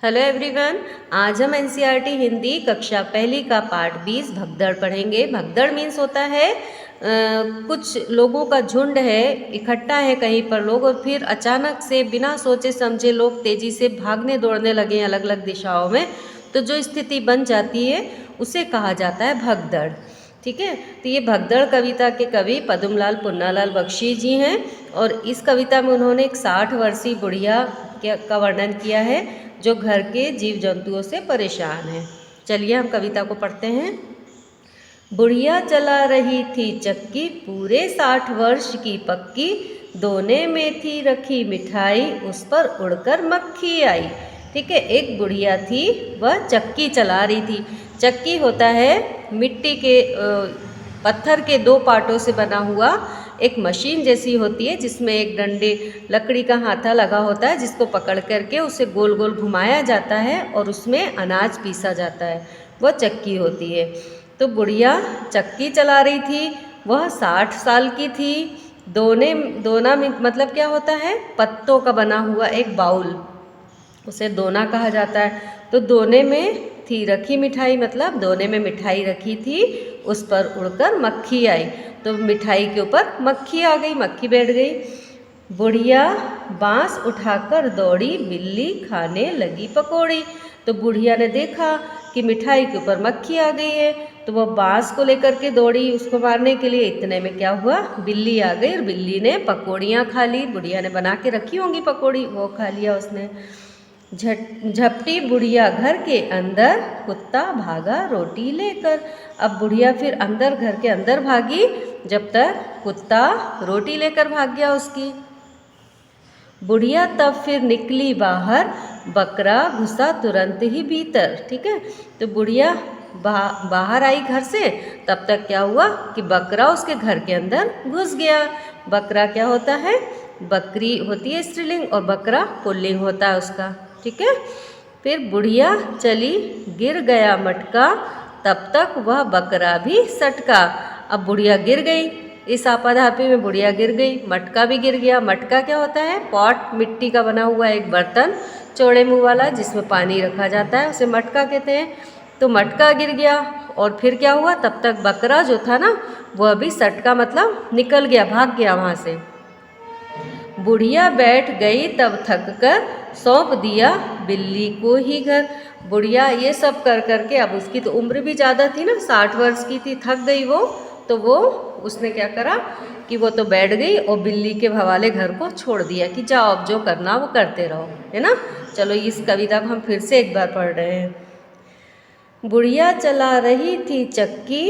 Hello everyone. आज हम NCERT Hindi कक्षा पहली का पाठ 20 भगदड़ पढ़ेंगे। भगदड़ मीन्स होता है कुछ लोगों का झुंड है, इकट्ठा है कहीं पर लोग, और फिर अचानक से बिना सोचे समझे लोग तेजी से भागने दौड़ने लगे अलग अलग दिशाओं में, तो जो स्थिति बन जाती है उसे कहा जाता है भगदड़। ठीक है, तो ये भगदड़ कविता के कवि पद्मलाल पुन्नालाल बख्शी जी हैं, और इस कविता में उन्होंने एक 60 वर्षीय बुढ़िया का वर्णन किया है जो घर के जीव जंतुओं से परेशान है। चलिए हम कविता को पढ़ते हैं। बुढ़िया चला रही थी चक्की, पूरे 60 वर्ष की पक्की, दोने में थी रखी मिठाई, उस पर उड़कर मक्खी आई। ठीक है, एक बुढ़िया थी, वह चक्की चला रही थी। चक्की होता है मिट्टी के पत्थर के दो पार्टों से बना हुआ एक मशीन जैसी होती है, जिसमें एक डंडे लकड़ी का हाथा लगा होता है, जिसको पकड़ करके उसे गोल गोल घुमाया जाता है और उसमें अनाज पीसा जाता है, वह चक्की होती है। तो बुढ़िया चक्की चला रही थी, वह 60 साल की थी। दोना मतलब क्या होता है, पत्तों का बना हुआ एक बाउल, उसे दोना कहा जाता है। तो दोने में थी रखी मिठाई, मतलब दोने में मिठाई रखी थी, उस पर उड़कर मक्खी आई। तो मिठाई के ऊपर मक्खी आ गई, मक्खी बैठ गई। बुढ़िया बांस उठाकर दौड़ी, बिल्ली खाने लगी पकौड़ी। तो बुढ़िया ने देखा कि मिठाई के ऊपर मक्खी आ गई है, तो वह बांस को लेकर के दौड़ी उसको मारने के लिए। इतने में क्या हुआ, बिल्ली आ गई और बिल्ली ने पकौड़ियाँ खा ली। बुढ़िया ने बना के रखी होंगी पकौड़ी, वो खा लिया उसने। झपटी बुढ़िया घर के अंदर, कुत्ता भागा रोटी लेकर। अब बुढ़िया फिर अंदर, घर के अंदर भागी, जब तक कुत्ता रोटी लेकर भाग गया उसकी। बुढ़िया तब फिर निकली बाहर, बकरा घुसा तुरंत ही भीतर। ठीक है, तो बुढ़िया बाहर आई घर से, तब तक क्या हुआ कि बकरा उसके घर के अंदर घुस गया। बकरा क्या होता है, बकरी होती है स्त्रीलिंग और बकरा पुल्लिंग होता है उसका। ठीक है, फिर बुढ़िया चली, गिर गया मटका, तब तक वह बकरा भी सटका। अब बुढ़िया गिर गई, इस आपाधापी में बुढ़िया गिर गई, मटका भी गिर गया। मटका क्या होता है, पॉट, मिट्टी का बना हुआ एक बर्तन चौड़े मुंह वाला जिसमें पानी रखा जाता है, उसे मटका कहते हैं। तो मटका गिर गया, और फिर क्या हुआ, तब तक बकरा जो था ना वह भी सटका, मतलब निकल गया, भाग गया वहाँ से। बुढ़िया बैठ गई तब थक कर, सौंप दिया बिल्ली को ही घर। बुढ़िया ये सब कर करके, अब उसकी तो उम्र भी ज़्यादा थी ना, 60 वर्ष की थी, थक गई वो, तो वो उसने क्या करा कि वो तो बैठ गई और बिल्ली के हवाले घर को छोड़ दिया कि जाओ अब जो करना वो करते रहो, है ना। चलो इस कविता को हम फिर से एक बार पढ़ रहे हैं। बुढ़िया चला रही थी चक्की,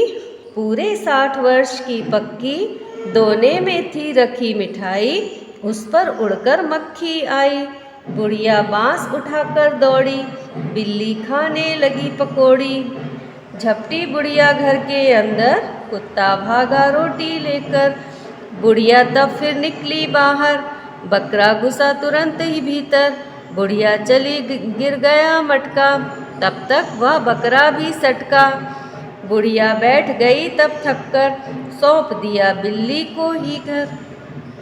पूरे 60 वर्ष की पक्की, दोने में थी रखी मिठाई, उस पर उड़कर मक्खी आई। बुढ़िया बांस उठाकर दौड़ी, बिल्ली खाने लगी पकौड़ी। झपटी बुढ़िया घर के अंदर, कुत्ता भागा रोटी लेकर। बुढ़िया तब फिर निकली बाहर, बकरा घुसा तुरंत ही भीतर। बुढ़िया चली, गिर गया मटका, तब तक वह बकरा भी सटका। बुढ़िया बैठ गई तब थक कर, सौंप दिया बिल्ली को ही घर।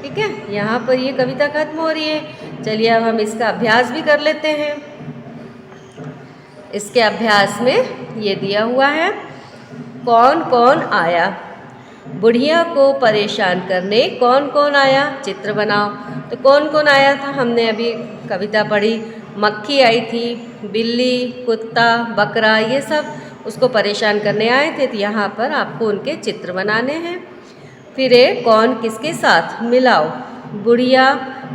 ठीक है, यहाँ पर ये कविता खत्म हो रही है। चलिए अब हम इसका अभ्यास भी कर लेते हैं। इसके अभ्यास में ये दिया हुआ है, कौन कौन आया। बुढ़िया को परेशान करने कौन कौन आया, चित्र बनाओ। तो कौन कौन आया था, हमने अभी कविता पढ़ी, मक्खी आई थी, बिल्ली, कुत्ता, बकरा, ये सब उसको परेशान करने आए थे। तो यहाँ पर आपको उनके चित्र बनाने हैं। फिर कौन किसके साथ, मिलाओ। बुढ़िया,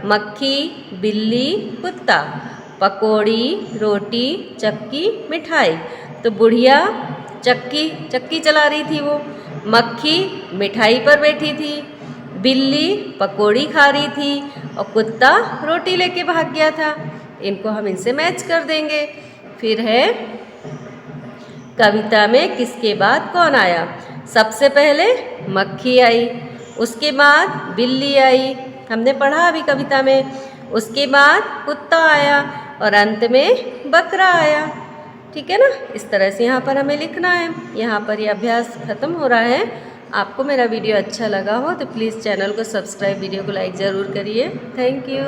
मक्खी, बिल्ली, कुत्ता, पकौड़ी, रोटी, चक्की, मिठाई। तो बुढ़िया चक्की चला रही थी वो, मक्खी मिठाई पर बैठी थी, बिल्ली पकौड़ी खा रही थी, और कुत्ता रोटी लेके भाग गया था। इनको हम इनसे मैच कर देंगे। फिर है कविता में किसके बाद कौन आया। सबसे पहले मक्खी आई, उसके बाद बिल्ली आई, हमने पढ़ा अभी कविता में, उसके बाद कुत्ता आया, और अंत में बकरा आया। ठीक है ना, इस तरह से यहाँ पर हमें लिखना है। यहाँ पर यह अभ्यास खत्म हो रहा है। आपको मेरा वीडियो अच्छा लगा हो तो प्लीज़ चैनल को सब्सक्राइब, वीडियो को लाइक ज़रूर करिए। Thank you.